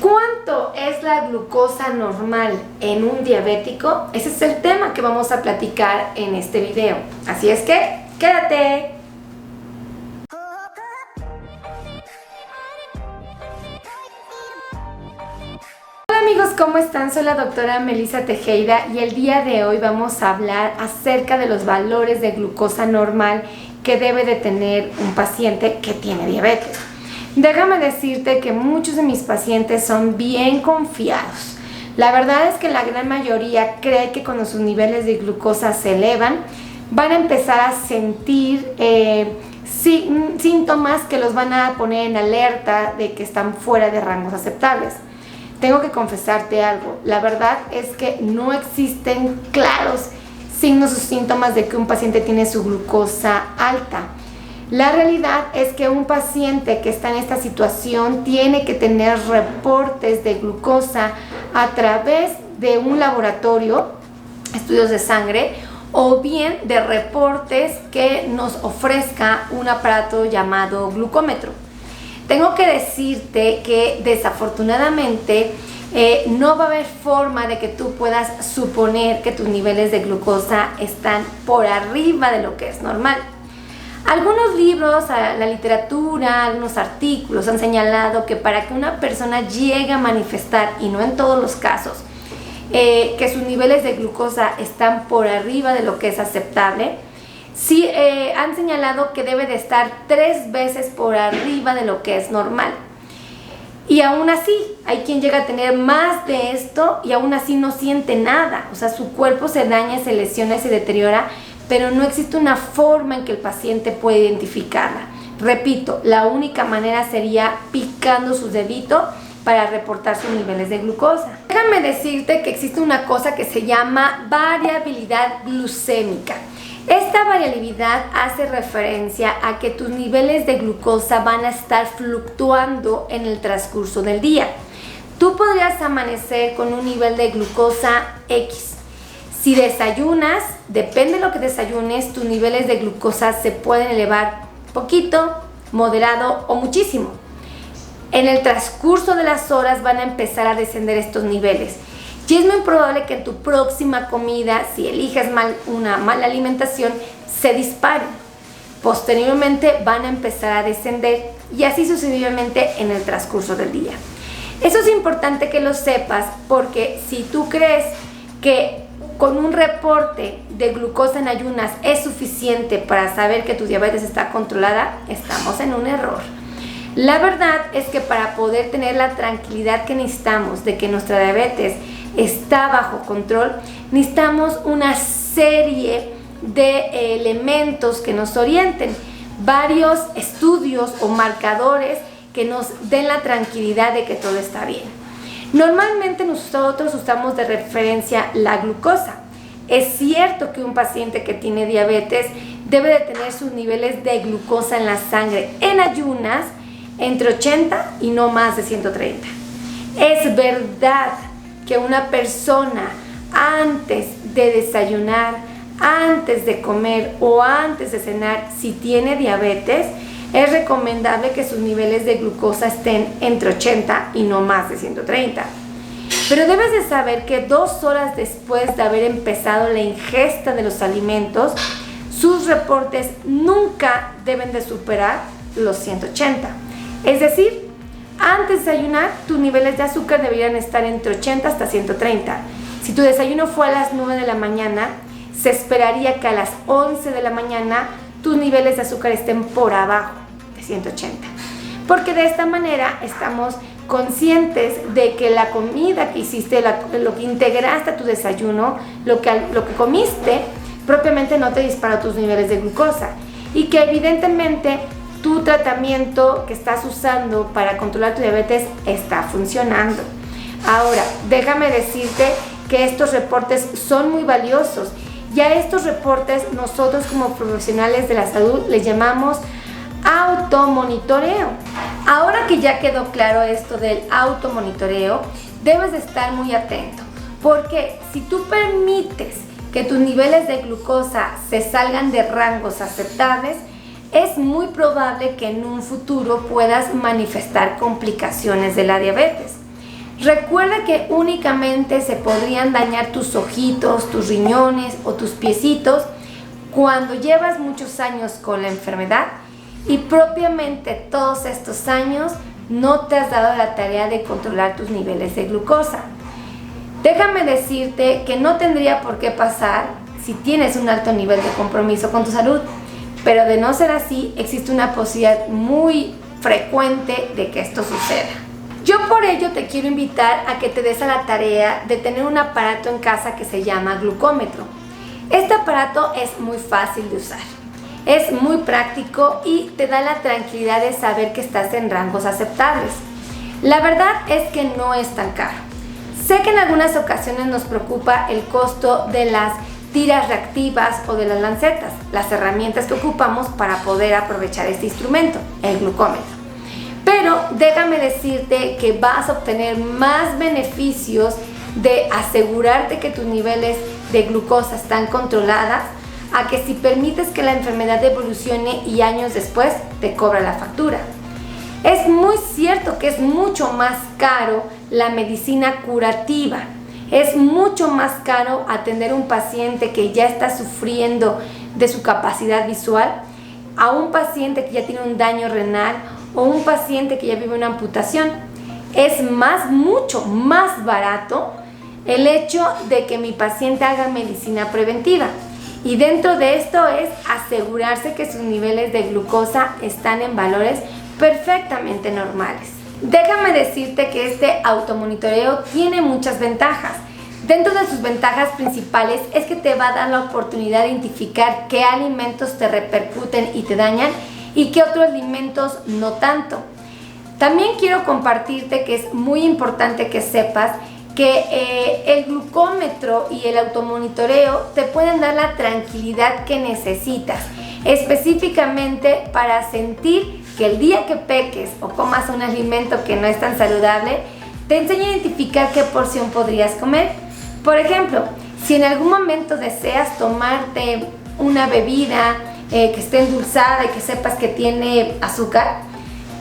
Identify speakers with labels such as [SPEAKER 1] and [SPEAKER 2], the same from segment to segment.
[SPEAKER 1] ¿Cuánto es la glucosa normal en un diabético? Ese es el tema que vamos a platicar en este video. Así es que, ¡quédate! Hola amigos, ¿cómo están? Soy la doctora Melissa Tejeda y el día de hoy vamos a hablar acerca de los valores de glucosa normal que debe de tener un paciente que tiene diabetes. Déjame decirte que muchos de mis pacientes son bien confiados. La verdad es que la gran mayoría cree que cuando sus niveles de glucosa se elevan, van a empezar a sentir síntomas que los van a poner en alerta de que están fuera de rangos aceptables. Tengo que confesarte algo, la verdad es que no existen claros signos o síntomas de que un paciente tiene su glucosa alta. La realidad es que un paciente que está en esta situación tiene que tener reportes de glucosa a través de un laboratorio, estudios de sangre, o bien de reportes que nos ofrezca un aparato llamado glucómetro. Tengo que decirte que desafortunadamente no va a haber forma de que tú puedas suponer que tus niveles de glucosa están por arriba de lo que es normal. Algunos libros, la literatura, algunos artículos han señalado que para que una persona llegue a manifestar, y no en todos los casos, que sus niveles de glucosa están por arriba de lo que es aceptable, sí han señalado que debe de estar 3 veces por arriba de lo que es normal. Y aún así, hay quien llega a tener más de esto y aún así no siente nada. O sea, su cuerpo se daña, se lesiona, se deteriora, pero no existe una forma en que el paciente pueda identificarla. Repito, la única manera sería picando sus deditos para reportar sus niveles de glucosa. Déjame decirte que existe una cosa que se llama variabilidad glucémica. Esta variabilidad hace referencia a que tus niveles de glucosa van a estar fluctuando en el transcurso del día. Tú podrías amanecer con un nivel de glucosa X. Si desayunas, depende de lo que desayunes, tus niveles de glucosa se pueden elevar poquito, moderado o muchísimo. En el transcurso de las horas van a empezar a descender estos niveles. Y es muy probable que en tu próxima comida, si eliges una mala alimentación, se disparen. Posteriormente van a empezar a descender y así sucesivamente en el transcurso del día. Eso es importante que lo sepas porque si tú crees que con un reporte de glucosa en ayunas es suficiente para saber que tu diabetes está controlada, estamos en un error. La verdad es que para poder tener la tranquilidad que necesitamos de que nuestra diabetes está bajo control, necesitamos una serie de elementos que nos orienten, varios estudios o marcadores que nos den la tranquilidad de que todo está bien. Normalmente nosotros usamos de referencia la glucosa. Es cierto que un paciente que tiene diabetes debe de tener sus niveles de glucosa en la sangre en ayunas entre 80 y no más de 130. Es verdad que una persona antes de desayunar, antes de comer o antes de cenar, si tiene diabetes, es recomendable que sus niveles de glucosa estén entre 80 y no más de 130. Pero debes de saber que 2 horas después de haber empezado la ingesta de los alimentos, sus reportes nunca deben de superar los 180. Es decir, antes de desayunar, tus niveles de azúcar deberían estar entre 80 hasta 130. Si tu desayuno fue a las 9 de la mañana, se esperaría que a las 11 de la mañana tus niveles de azúcar estén por abajo de 180. Porque de esta manera estamos conscientes de que la comida que hiciste, lo que integraste a tu desayuno, lo que comiste, propiamente no te disparó tus niveles de glucosa. Y que evidentemente tu tratamiento que estás usando para controlar tu diabetes está funcionando. Ahora, déjame decirte que estos reportes son muy valiosos y a estos reportes nosotros como profesionales de la salud les llamamos automonitoreo. Ahora que ya quedó claro esto del automonitoreo, debes de estar muy atento porque si tú permites que tus niveles de glucosa se salgan de rangos aceptables, es muy probable que en un futuro puedas manifestar complicaciones de la diabetes. Recuerda que únicamente se podrían dañar tus ojitos, tus riñones o tus piecitos cuando llevas muchos años con la enfermedad y propiamente todos estos años no te has dado la tarea de controlar tus niveles de glucosa. Déjame decirte que no tendría por qué pasar si tienes un alto nivel de compromiso con tu salud, pero de no ser así, existe una posibilidad muy frecuente de que esto suceda. Yo por ello te quiero invitar a que te des a la tarea de tener un aparato en casa que se llama glucómetro. Este aparato es muy fácil de usar, es muy práctico y te da la tranquilidad de saber que estás en rangos aceptables. La verdad es que no es tan caro. Sé que en algunas ocasiones nos preocupa el costo de las tiras reactivas o de las lancetas, las herramientas que ocupamos para poder aprovechar este instrumento, el glucómetro. Pero déjame decirte que vas a obtener más beneficios de asegurarte que tus niveles de glucosa están controladas a que si permites que la enfermedad evolucione y años después te cobra la factura. Es muy cierto que es mucho más caro la medicina curativa. Es mucho más caro atender a un paciente que ya está sufriendo de su capacidad visual, a un paciente que ya tiene un daño renal o un paciente que ya vive una amputación. Es mucho más barato el hecho de que mi paciente haga medicina preventiva. Y dentro de esto es asegurarse que sus niveles de glucosa están en valores perfectamente normales. Déjame decirte que este automonitoreo tiene muchas ventajas. Dentro de sus ventajas principales es que te va a dar la oportunidad de identificar qué alimentos te repercuten y te dañan y qué otros alimentos no tanto. También quiero compartirte que es muy importante que sepas que el glucómetro y el automonitoreo te pueden dar la tranquilidad que necesitas, específicamente para sentir que el día que peques o comas un alimento que no es tan saludable, te enseña a identificar qué porción podrías comer. Por ejemplo, si en algún momento deseas tomarte una bebida que esté endulzada y que sepas que tiene azúcar,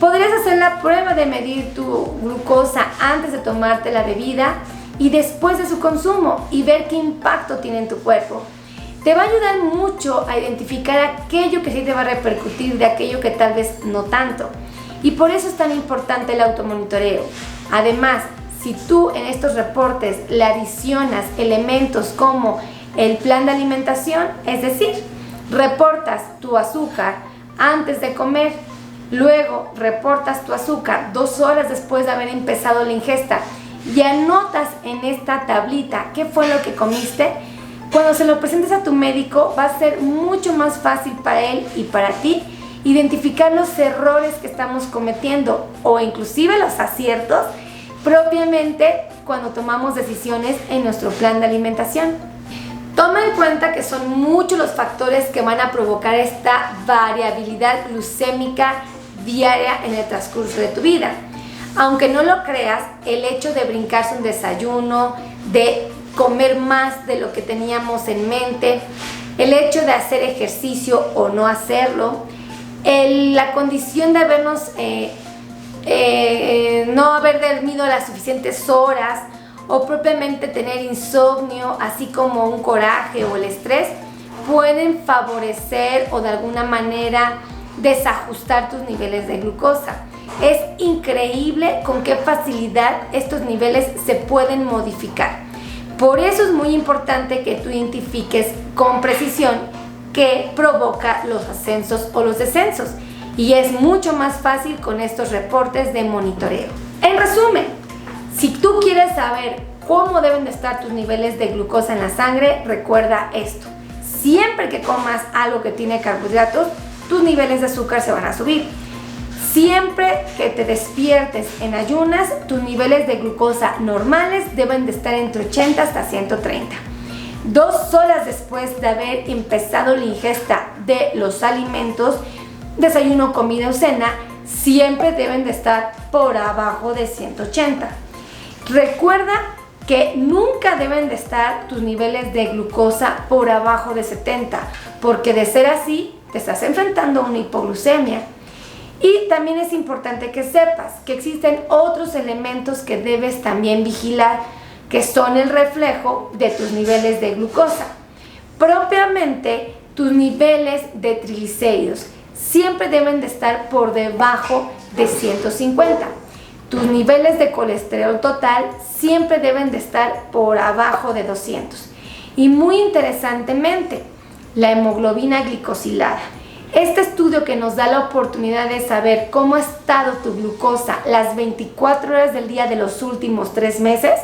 [SPEAKER 1] podrías hacer la prueba de medir tu glucosa antes de tomarte la bebida y después de su consumo y ver qué impacto tiene en tu cuerpo. Te va a ayudar mucho a identificar aquello que sí te va a repercutir de aquello que tal vez no tanto. Y por eso es tan importante el automonitoreo. Además, si tú en estos reportes le adicionas elementos como el plan de alimentación, es decir, reportas tu azúcar antes de comer, luego reportas tu azúcar 2 horas después de haber empezado la ingesta y anotas en esta tablita qué fue lo que comiste, cuando se lo presentes a tu médico va a ser mucho más fácil para él y para ti identificar los errores que estamos cometiendo o inclusive los aciertos propiamente cuando tomamos decisiones en nuestro plan de alimentación. Toma en cuenta que son muchos los factores que van a provocar esta variabilidad glucémica diaria en el transcurso de tu vida. Aunque no lo creas, el hecho de brincarse un desayuno, de comer más de lo que teníamos en mente, el hecho de hacer ejercicio o no hacerlo, la condición de habernos no haber dormido las suficientes horas o propiamente tener insomnio, así como un coraje o el estrés, pueden favorecer o de alguna manera desajustar tus niveles de glucosa. Es increíble con qué facilidad estos niveles se pueden modificar. Por eso es muy importante que tú identifiques con precisión qué provoca los ascensos o los descensos. Y es mucho más fácil con estos reportes de monitoreo. En resumen, si tú quieres saber cómo deben de estar tus niveles de glucosa en la sangre, recuerda esto. Siempre que comas algo que tiene carbohidratos, tus niveles de azúcar se van a subir. Siempre que te despiertes en ayunas, tus niveles de glucosa normales deben de estar entre 80 hasta 130. 2 horas después de haber empezado la ingesta de los alimentos, desayuno, comida o cena, siempre deben de estar por abajo de 180. Recuerda que nunca deben de estar tus niveles de glucosa por abajo de 70, porque de ser así, te estás enfrentando a una hipoglucemia. Y también es importante que sepas que existen otros elementos que debes también vigilar, que son el reflejo de tus niveles de glucosa. Propiamente, tus niveles de triglicéridos siempre deben de estar por debajo de 150. Tus niveles de colesterol total siempre deben de estar por abajo de 200. Y muy interesantemente, la hemoglobina glicosilada. Este estudio que nos da la oportunidad de saber cómo ha estado tu glucosa las 24 horas del día de los últimos 3 meses,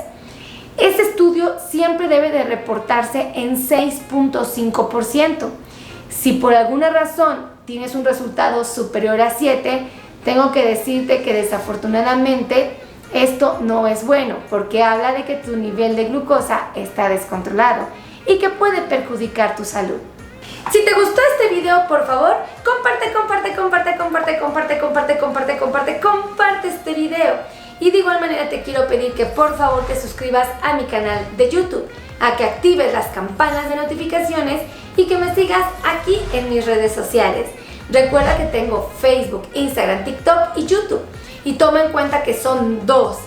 [SPEAKER 1] este estudio siempre debe de reportarse en 6.5%. Si por alguna razón tienes un resultado superior a 7, tengo que decirte que desafortunadamente esto no es bueno, porque habla de que tu nivel de glucosa está descontrolado y que puede perjudicar tu salud. Si te gustó este video, por favor, comparte este video. Y de igual manera te quiero pedir que por favor te suscribas a mi canal de YouTube, a que actives las campanas de notificaciones y que me sigas aquí en mis redes sociales. Recuerda que tengo Facebook, Instagram, TikTok y YouTube. Y toma en cuenta que son dos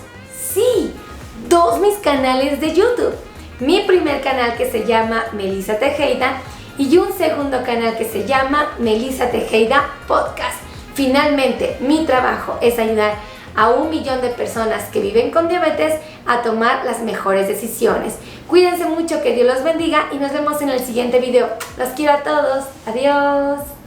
[SPEAKER 1] mis canales de YouTube. Mi primer canal que se llama Melissa Tejeda y un segundo canal que se llama Melissa Tejeda Podcast. Finalmente, mi trabajo es ayudar a 1 millón de personas que viven con diabetes a tomar las mejores decisiones. Cuídense mucho, que Dios los bendiga y nos vemos en el siguiente video. Los quiero a todos. Adiós.